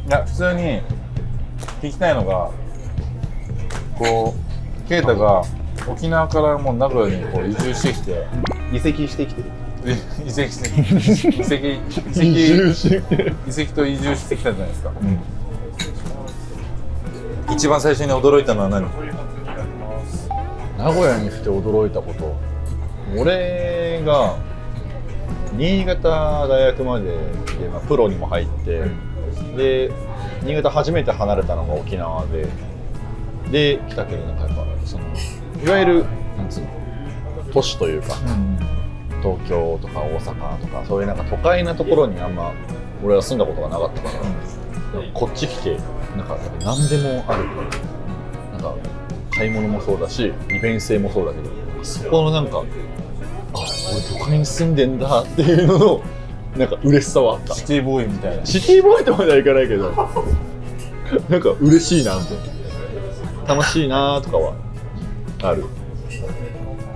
いや普通に聞きたいのがこうケイタが沖縄からもう名古屋にこう移住してきて移籍してきてる。移籍と移住してきたじゃないですか、一番最初に驚いたのは何？名古屋に来て驚いたこと。俺が新潟大学までで、プロにも入って、で新潟初めて離れたのが沖縄で来たけど、なんかやっぱそのいわゆるなんつうの都市というか、東京とか大阪とかそういうなんか都会なところにあんま俺は住んだことがなかったから、こっち来てなんか何でもある。なんか買い物もそうだし利便性もそうだけど、そこのなんか俺都会に住んでんだっていうののなんか嬉しさはあった。シティボーイみたいな。シティボーイとまではいかないけどなんか嬉しいなみたいな、楽しいなとかはある。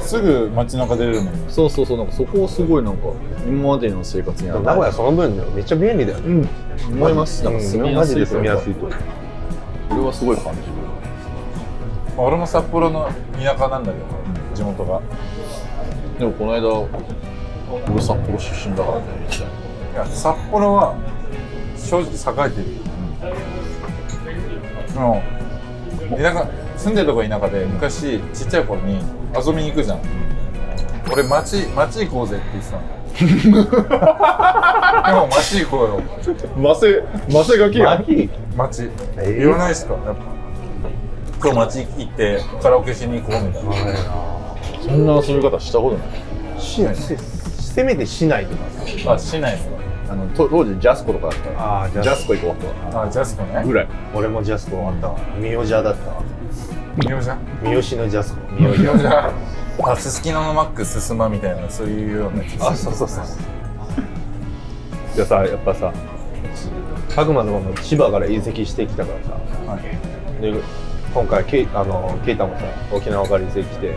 すぐ街中出れるもんね。そうそうそう、なんかそこをすごいなんか今までの生活には名古屋その分めっちゃ便利だよね。思います。なんか住みやすい。マジで住みやすいと。これはすごい感じる。俺も札幌の田舎なんだけど、地元が。でもこの間俺札幌出身だからね。いや札幌は正直栄えてる。もう田舎住んでるとこ田舎で昔ちっちゃい頃に遊びに行くじゃん。俺町行こうぜって言ってたの。でも町行こうよ。マセガキや。町。言わないですか。やっぱ今日町行ってカラオケしに行こうみたいな。そんな遊び方したことない。せめて市内とか。あ、しないですか。当時ジャスコとかだったらジャスコ行こうとあ、ジャスコね。ぐらい。俺もジャスコ終わったわ。ミオジャだったわ。ミオジャ？三好のジャスコ。ミオジャ。あ、すすきののマックススマみたいなそういうようなやつ。あ、そうそうそう。いやさ、やっぱさ、佐久間のまま千葉から移籍してきたからさ、はい、で今回ケイタもさ沖縄から移籍して、は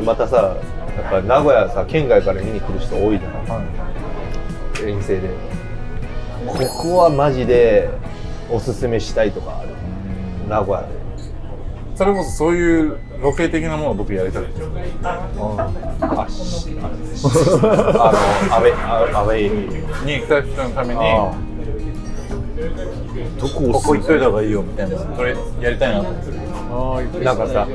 い、またさやっぱ名古屋さ県外から見に来る人多いじゃない、はい、遠征で。ここはマジでおすすめしたいとかある。名古屋で。それこそそういうロケ的なものを僕やりたいです。アウェイに行きたい人のためにここ行っといた方がいいよみたいな、それやりたいなと思ってる。なんかさ、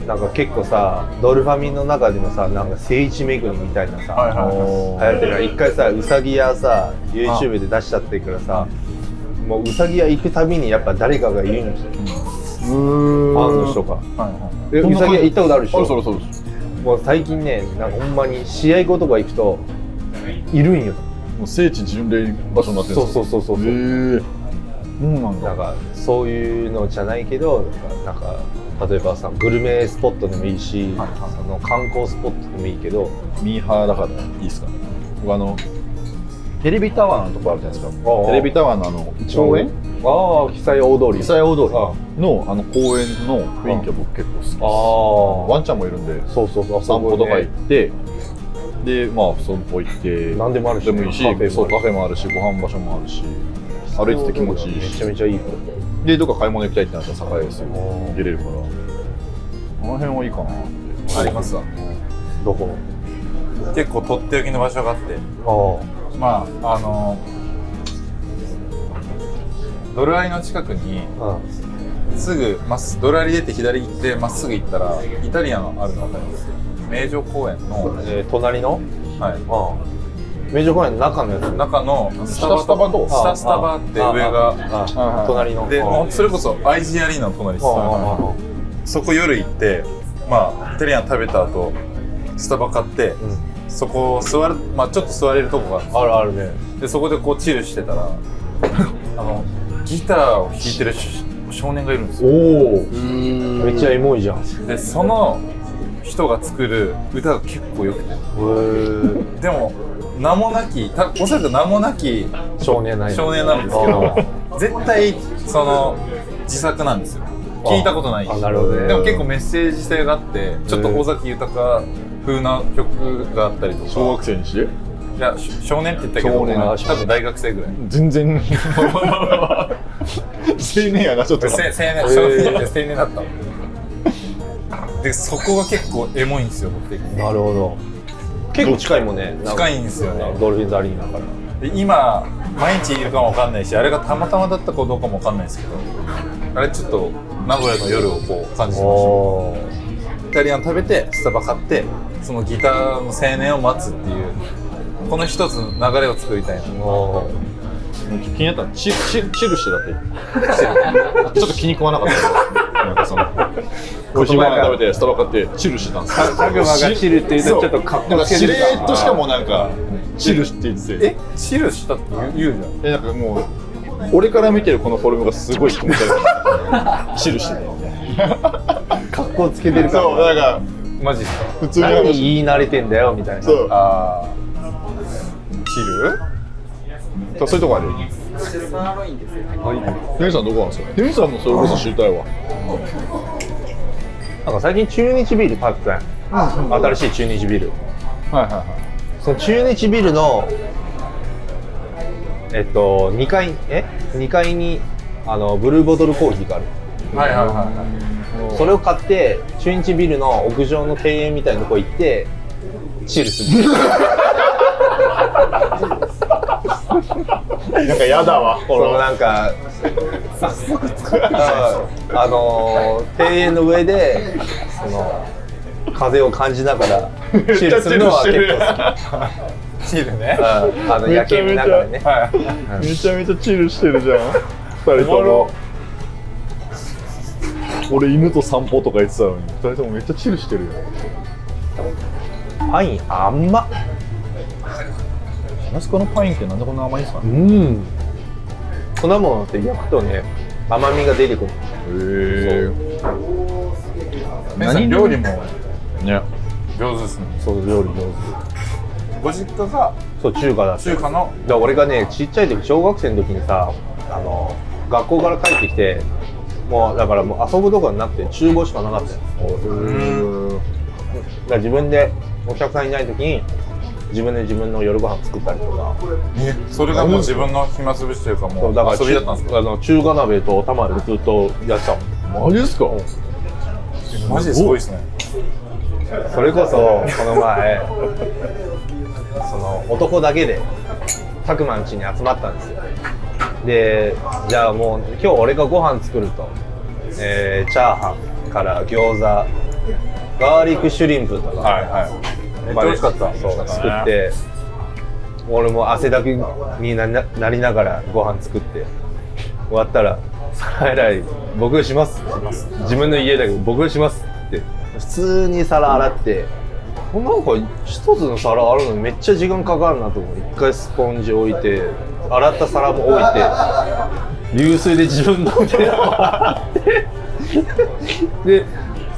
なんか結構さドルファミンの中でもさなんか聖地巡りみたいなさ、流行ってるから一回さうさぎ屋さ YouTube で出しちゃってるからさ、もううさぎ屋行くたびにやっぱ誰かがいるんですよ。ファンの人が。うさぎ屋行ったことあるでしょ。そうもう最近ねなんかほんまに試合後とか行くといるんよ。もう聖地巡礼場所になってるんですか。そう。なんかそういうのじゃないけどなんか例えばさグルメスポットでもいいし、その観光スポットでもいいけどミーハーだからいいですかね。僕テレビタワーのとこあるじゃないですか。テレビタワーの公園、久屋大通りの公園の雰囲気は僕結構好きです。ワンちゃんもいるんで、散歩とか行って、でまあ散歩行って何でもあるし、でもいいし、カフェもあるし、ご飯場所もあるし、歩いてて気持ちいいし、めちゃめちゃいい。でどっか買い物行きたいってなったら栄すぐ出れるから、この辺はいいかなって。ありますわ。どこ？結構とっておきの場所があって、まあドルアリの近くにすぐドルアリ出て左行ってまっすぐ行ったらイタリアンあるの分かります？名城公園の、隣の、名城公園の中のやつ、中のスタバって上が隣ので、それこそ IG アリーナの隣です。そこ夜行ってイタリアン食べた後スタバ買って、そこ座る、ちょっと座れるとこがあるね。でそこでこうチルしてたらギターを弾いてる少年がいるんですよ。めっちゃエモいじゃん。でその人が作る歌が結構良くて、でも名もなきおそらく名もなき少年なんですけど絶対その自作なんですよ。聞いたことないし、なるほどね。でも結構メッセージ性があってちょっと尾崎豊風な曲があったりとか。小学生にして？いや少年って言ったけど多分大学生ぐらい。全然年やな、ちょっと。青年、小学生青年だったの。で、そこが結構エモいんですよ、僕的に。なるほど。結構近いもんね。近いんですよね。ドルフィンズアリーナから。で今、毎日いるかもわかんないし、あれがたまたまだったかどうかもわかんないですけど、あれちょっと名古屋の夜をこう感じてました。イタリアン食べて、スタバ買って、そのギターの青年を待つっていう、この一つの流れを作りたいな。気になったのチルしてだってちょっと気に食わなかったなんかその美味しいご飯食べてスタバ買ってチルしてたんですよ。佐久間がチルって言うとちょっとカッコつけてるしれーっとしかもなんかチルして言ってて、チルしたって言うじゃん。なんかもう俺から見てるこのフォルムがすごい気持ち悪いチルしてたよね。カッコつけてるから。そうなんかマジですか？普通に何言い慣れてんだよみたいな。そうあチル？そういうとこあるよ。ヘミさんどこなんですか？ヘミさんもそれこそ知りたいわ。なんか最近中日ビールパックやん。新しい中日ビール。はいはいはい。その中日ビルの2階にブルーボトルコーヒーがある。はいはいはいはい。それを買って中日ビルの屋上の庭園みたいなとこ行ってチルする。なんかやだわ。そのなんか庭園の上でその風を感じながらチルするのは結構好き。チルね。夜景見ながらね。めちゃめちゃチルしてるじゃん。2人とも。俺犬と散歩とか言ってたのに2人ともめっちゃチルしてるよ。パイン甘っ。ナスコのパインってなんでこんな甘いんですかね。粉物って焼くとね甘みが出てくる。へえ。皆さん料理もね。上手ですね。そう料理上手。ご実家がそう中華だって。中華の。だから俺がねちっちゃい時小学生の時にさ学校から帰ってきてもうだからもう遊ぶとこなくて厨房しかなかったよ。だから自分でお客さんいない時に自分で自分の夜ご飯作ったりとか。それがもう自分の暇つぶしというかもそううだから遊びだったんですか？中華鍋とお玉でずっとやってたもん。マジですか？マジですごいですね。それこそこの前その男だけでタクマン家に集まったんですよ。でじゃあもう今日俺がご飯作ると、チャーハンから餃子ガーリックシュリンプとか、はいはい。めっちゃ美味しかった。そう作って俺も汗だくになりながらご飯作って終わったら皿洗い僕がします自分の家だけど僕がしますって普通に皿洗ってなんか一つの皿洗うのにめっちゃ時間かかるなと思う。一回スポンジ置いて洗った皿も置いて流水で自分の手で洗ってで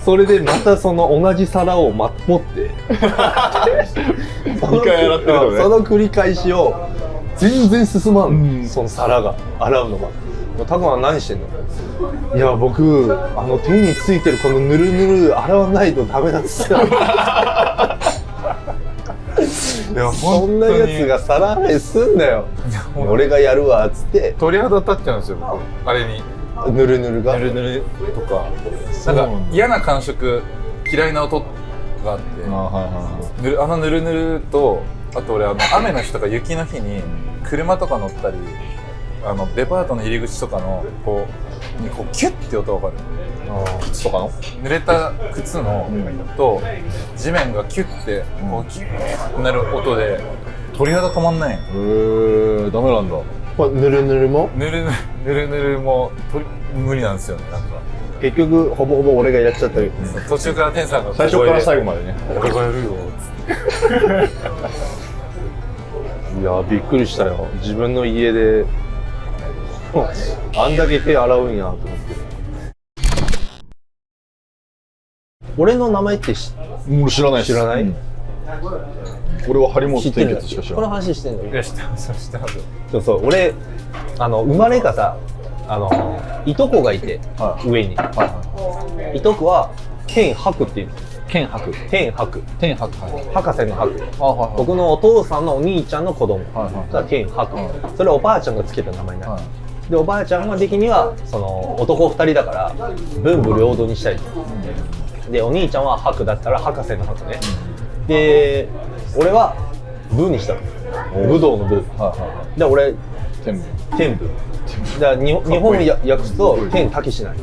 それでまたその同じ皿を持って2回洗ってるのね。その繰り返しを全然進まん、その皿が洗うのが。タクマン何してんの？いや僕手についてるこのぬるぬる洗わないとダメなんですよ。いやそんなやつが皿洗いすんだよ。俺がやるわっつって鳥肌立っちゃうんですよ僕あれに。ぬるぬるがぬるぬるとかなんか嫌な感触嫌いな音があってぬるぬるとあと俺雨の日とか雪の日に車とか乗ったりデパートの入り口とかのこうキュッて音わかる？靴とかの濡れた靴のと地面がキュッてこうキュッてなる音で鳥肌止まんない。ダメなんだ。ぬるぬるもぬるぬるも無理なんですよね。なんか結局ほぼほぼ俺がやっちゃったけど、途中から天さんが最初から最後までね。俺がやるよっつっていやびっくりしたよ。自分の家であんだけ手洗うんやと思って。俺の名前って俺知らないです。知らない？俺は張本知ってるんだ天傑しか知このらない。話してんの？いや知ってます知ってます。そう俺生まれがさいとこがいて、上に、いとこは天白って言うんですよ。天白博士の博、僕のお父さんのお兄ちゃんの子供が天白、それおばあちゃんがつけた名前になる、でおばあちゃんは的にはその男2人だから文武両道にしたいと。でお兄ちゃんは博だったら博士の博ね。で俺は武にしたの。武道の武。で俺天武。だから日本に訳すと天たけしない。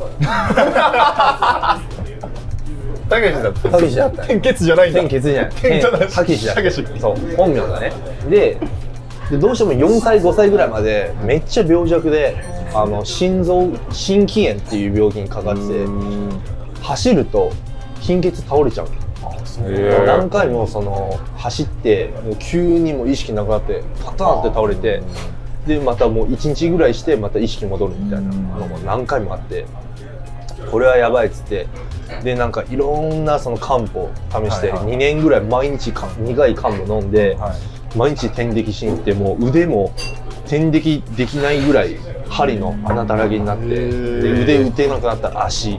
たけしだった。たけしだった。天血じゃないんだ。天血じゃない。天たけしだった。そう本名だね。でどうしても4歳5歳ぐらいまでめっちゃ病弱で心筋炎っていう病気にかかってて走ると貧血倒れちゃう。何回も走ってもう急にもう意識なくなってパターンって倒れてでまたもう1日ぐらいしてまた意識戻るみたいなのも何回もあってこれはやばいっつってでなんかいろんな漢方試して2年ぐらい毎日苦い漢方飲んで毎日点滴しに行ってもう腕も点滴できないぐらい針の穴だらけになってで腕打てなくなったら足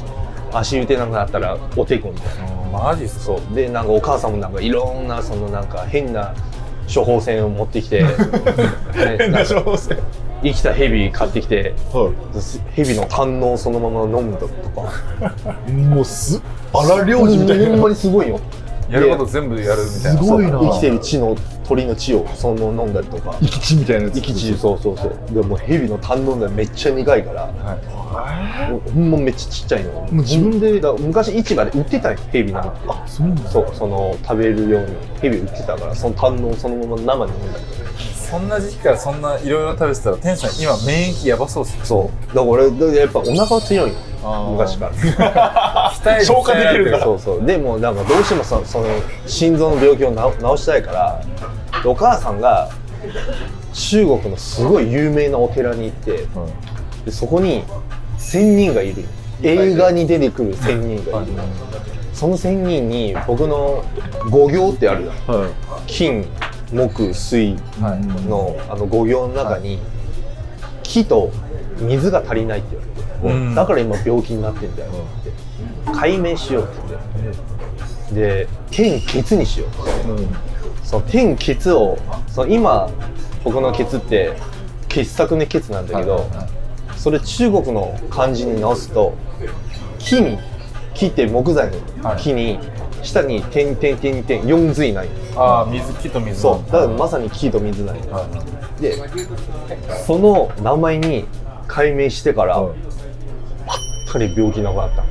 打てなくなったらおてこみたいな。マジっすか。そうでなんかお母さんもなんかいろんななんか変な処方箋を持ってきて、変な処方箋生きたヘビ買ってきて、ヘビの胆のそのまま飲むとかもう荒療治みたいな。ほんまにすごいよ。やること全部やるみたいな。すごいな。生きてる鳥の血をそのまま飲んだりとか生き血みたいなやつ。生き血そうでもヘビの胆飲んだらめっちゃ苦いから、ほんまめっちゃちっちゃいの。もう自分で昔市場で売ってたよヘビなんて。そうなんだ。そう食べるようにヘビ売ってたからその胆のそのまま生で飲んだりとか。そんな時期からそんないろいろ食べてたら天さん今免疫やばそうっすね。そうだから俺やっぱお腹は強いよ昔から消化できるから。そうでもなんかどうしてもその心臓の病気を治したいからお母さんが中国のすごい有名なお寺に行って、でそこに仙人がいる。映画に出てくる仙人がいる。その仙人に僕の五行ってあるじゃん、金木水の五行の中に木と水が足りないって言われて、だから今病気になってんだよって解明しようって言って、で天血にしようって、その天血を今僕の血って傑作の血なんだけど、それ中国の漢字に直すと木って木材の木に下に点4髄ない。木と水。そうだからまさに木と水ない。でその名前に改名してからぱったり病気なくなった。こ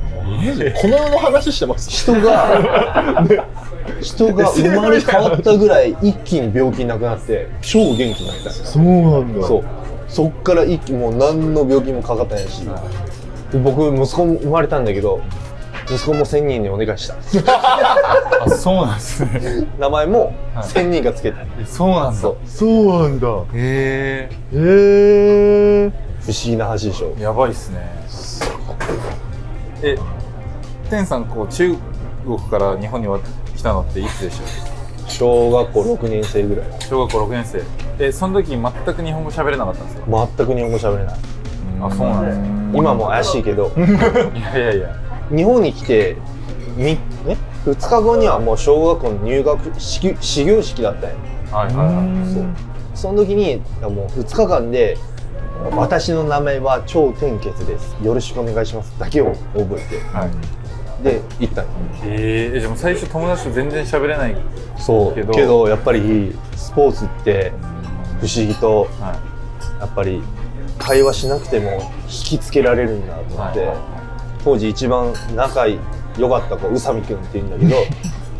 の世の話してます。人が生まれ変わったぐらい一気に病気なくなって超元気になった。そうなんだ。そっから一気にもう何の病気もかかってないし、で僕息子も生まれたんだけど息子も仙人にお願いした。そうなんですね。名前も仙人がつけた。そうなんだ。そうなんだ。へえ。不思議な話でしょ。やばいっすね。天さん中国から日本に来たのっていつでしょう？小学校6年生ぐらい。小学校6年生。その時全く日本語喋れなかったんですか？全く日本語喋れない。そうなんですね。今も怪しいけど。いや。日本に来て2日後にはもう小学校の入学始業式だったよ。その時にもう2日間で私の名前は超天血です、よろしくお願いしますだけを覚えて、で行ったの。でも最初友達と全然喋れないけどやっぱりスポーツって不思議と、やっぱり会話しなくても引きつけられるんだと思って、当時一番仲良かった子宇佐美くんって言うんだけど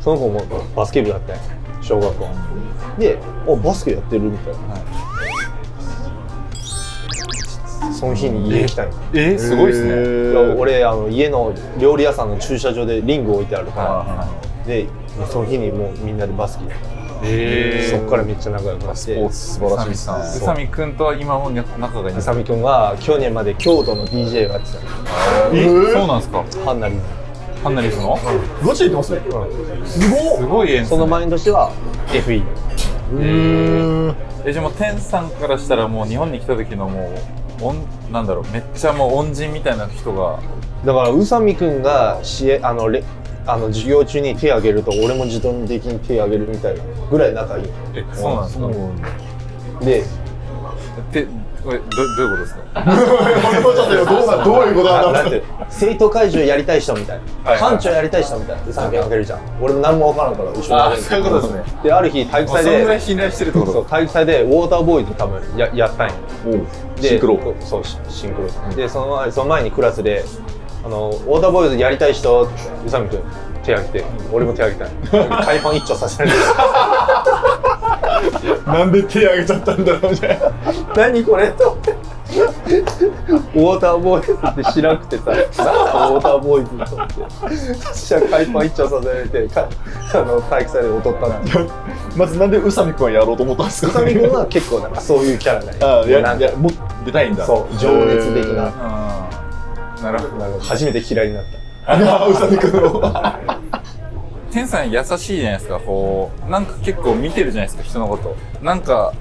その子もバスケ部だったよ小学校で、バスケやってるみたいな、その日に家来たの。すごいですね。俺家の料理屋さんの駐車場でリング置いてあるから、でその日にもうみんなでバスケやった。そっからめっちゃ仲良くなって。スポーツ素晴らしいですね。宇佐美くんとは今も仲がいい。宇佐美くんは去年まで京都の DJ をやってた。そうなんですか？ハンナリズム。ハンナリズムの？ガチで言ってます？すごい演奏。その前の年は FE。じゃあもう天さんからしたらもう日本に来た時のもうなんだろう、めっちゃもう恩人みたいな人が。だから宇佐美くんが授業中に手を挙げると俺も自動的に手を挙げるみたいなぐらい仲いい。そうなんですか？でこれどういうことですか？どういうことなんだなんて生徒会長やりたい人みたいな、はいはい館長やりたい人みたいな、宇佐美君あげるじゃん。俺も何も分からんから一緒にやるんだそういうことですね。である日体育祭そのぐらいで信頼してるってこそうと？体育祭でウォーターボーイズ多分やったんよ。でシンクロ。そうシンクロ、でその前にクラスでウォーターボーイズやりたい人、宇佐美君手挙げて、俺も手挙げたい。海パン一丁させられる。なんで手挙げちゃったんだろうみたいな。何これと思って。ウォーターボーイズって知らなくてさ、なんだウォーターボーイズと思って。そしたら海パン一丁させられて、体育祭で踊ったんだ。まずなんで宇佐美君はやろうと思ったんですか？宇佐美君は結構なんかそういうキャラだよ。なんかもう出たいんだ。そう情熱的な。なるほど。初めて嫌いになった。宇佐美君を。天さん優しいじゃないですか。こうなんか結構見てるじゃないですか、人のこと。なんか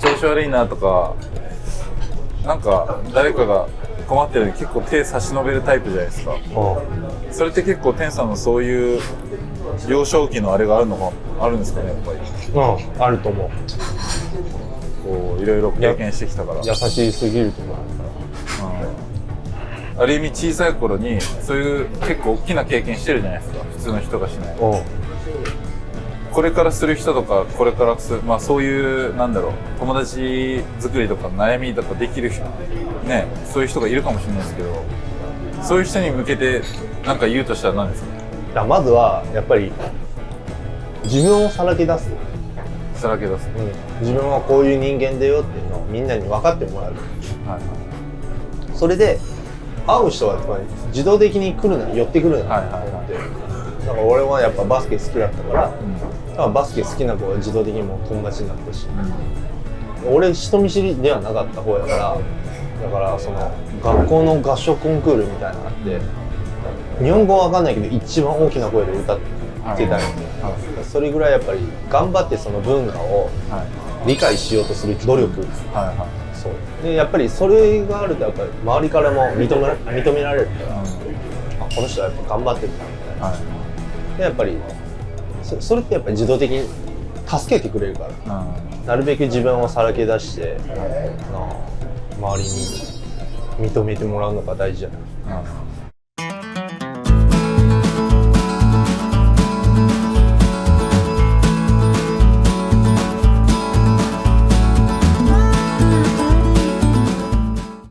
調子悪いなとか、なんか誰かが困ってるのに結構手差し伸べるタイプじゃないですか。それって結構天さんのそういう幼少期のあれがあるんですかね、やっぱり。あると思う。こういろいろ経験してきたから。優しすぎると思う。ある意味小さい頃にそういう結構大きな経験してるじゃないですか、普通の人がしない。これからする人とか、これからまあそういうなんだろう、友達作りとか悩みとかできる人ね、そういう人がいるかもしれないですけど、そういう人に向けてなんか言うとしたら何ですか？まずはやっぱり自分をさらけ出す。さらけ出す。自分はこういう人間だよっていうのをみんなに分かってもらう。それで会う人は自動的に来るな、寄ってくるなと思って、だから俺はやっぱバスケ好きだったから、バスケ好きな子は自動的にもう友達になったし、俺人見知りではなかった方やから、だからその学校の合唱コンクールみたいなのがあって、日本語は分かんないけど一番大きな声で歌ってたり、それぐらいやっぱり頑張ってその文化を理解しようとする努力。そうでやっぱりそれがあるとやっぱり周りからも認められるから、この人はやっぱ頑張ってるんだみたいな、でやっぱりそれってやっぱり自動的に助けてくれるから、なるべく自分をさらけ出して、周りに認めてもらうのが大事じゃない。